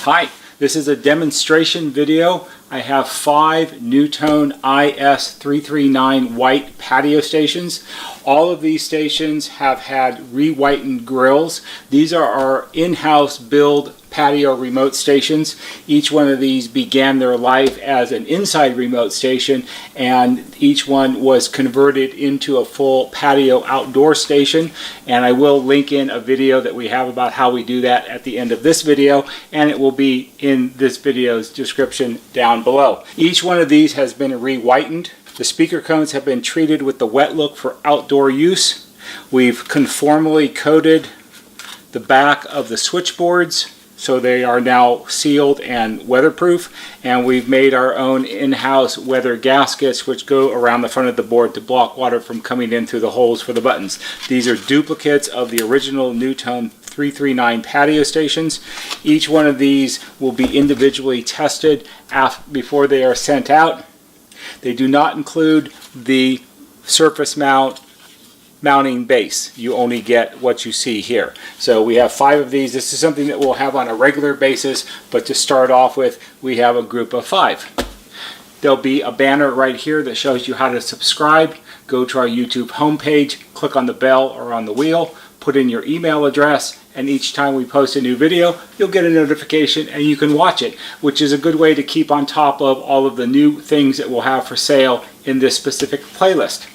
Hi, this is a demonstration video. I have 5 NuTone IS339WH Patio Stations. All of these stations have had re-whitened grills. These are our in-house build patio remote stations. Each one of these began their life as an inside remote station, and each one was converted into a full patio outdoor station. And I will link in a video that we have about how we do that at the end of this video, and it will be in this video's description down below. Each one of these has been re-whitened. The speaker cones have been treated with the wet look for outdoor use. We've conformally coated the back of the switchboards so they are now sealed and weatherproof, and we've made our own in-house weather gaskets which go around the front of the board to block water from coming in through the holes for the buttons. These are duplicates of the original NuTone 339 patio stations. Each one of these will be individually tested before they are sent out. They do not include the surface mounting base. You only get what you see here. So we have 5 of these. This is something that we'll have on a regular basis, but to start off with, we have a group of 5. There'll be a banner right here that shows you how to subscribe. Go to our YouTube homepage, click on the bell or on the wheel, put in your email address, and each time we post a new video, you'll get a notification and you can watch it, which is a good way to keep on top of all of the new things that we'll have for sale in this specific playlist.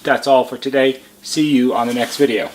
That's all for today. See you on the next video.